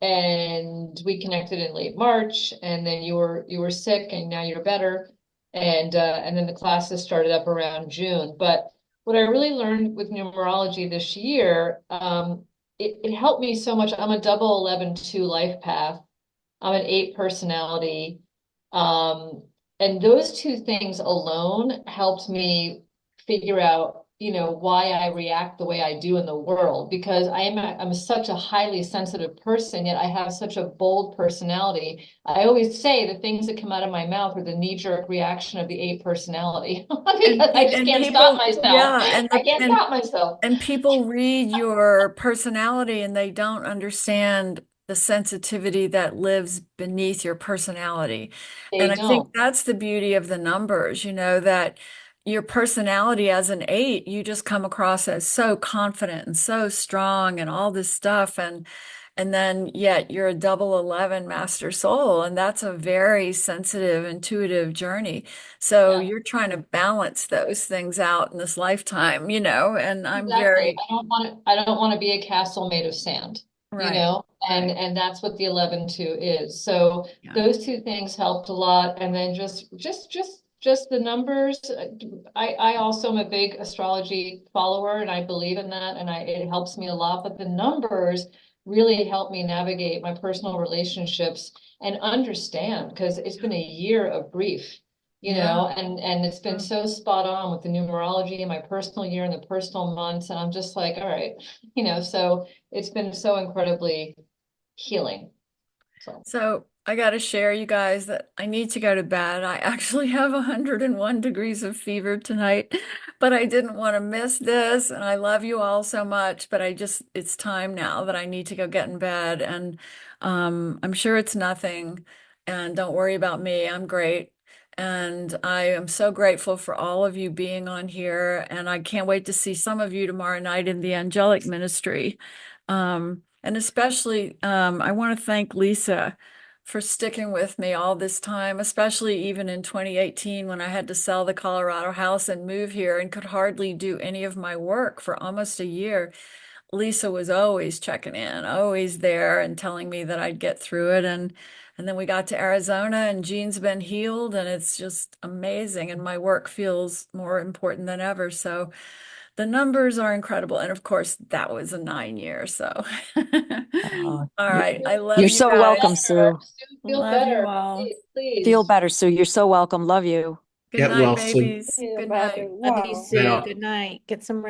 And we connected in late March, and then you were sick, and now you're better. And then the classes started up around June. But what I really learned with numerology this year, it helped me so much. I'm a double 11-2 life path. I'm an 8 personality. Um, and those two things alone helped me figure out, why I react the way I do in the world, because I'm such a highly sensitive person, yet I have such a bold personality. I always say the things that come out of my mouth are the knee-jerk reaction of the 8 personality because I just can't stop myself. Yeah, I can't stop myself. and people read your personality and they don't understand the sensitivity that lives beneath your personality. And They I think don't. that's the beauty of the numbers, that your personality as an 8, you just come across as so confident and so strong and all this stuff. And then yet you're a double 11 master soul, and that's a very sensitive, intuitive journey. So Yeah. you're trying to balance those things out in this lifetime, and I'm Exactly. very I don't want to be a castle made of sand, right. Right. and that's what the 11-2 is. So Yeah. those two things helped a lot. And then just the numbers. I also am a big astrology follower, and I believe in that, and it helps me a lot. But the numbers really help me navigate my personal relationships and understand, because it's been a year of grief, Yeah. and it's been so spot on with the numerology and my personal year and the personal months. And I'm just like, all right, so it's been so incredibly healing. So I got to share, you guys, that I need to go to bed. I actually have 101 degrees of fever tonight, but I didn't want to miss this. And I love you all so much, but it's time now that I need to go get in bed. And I'm sure it's nothing. And don't worry about me. I'm great. And I am so grateful for all of you being on here. And I can't wait to see some of you tomorrow night in the angelic ministry. And especially, I want to thank Lisa for sticking with me all this time, especially even in 2018 when I had to sell the Colorado house and move here and could hardly do any of my work for almost a year. Lisa was always checking in, always there and telling me that I'd get through it. And then we got to Arizona and Jean's been healed and it's just amazing. And my work feels more important than ever. So the numbers are incredible. And of course, that was a 9 year. So, all You're, right. I love you're you so welcome, guys. Sue. Feel Love you better, all. Feel please. better, Sue. You're so welcome. Love you. Good Get night, well soon. babies. Yeah, Good but night. Love you, wow. Sue. Now. Good night. Get some rest.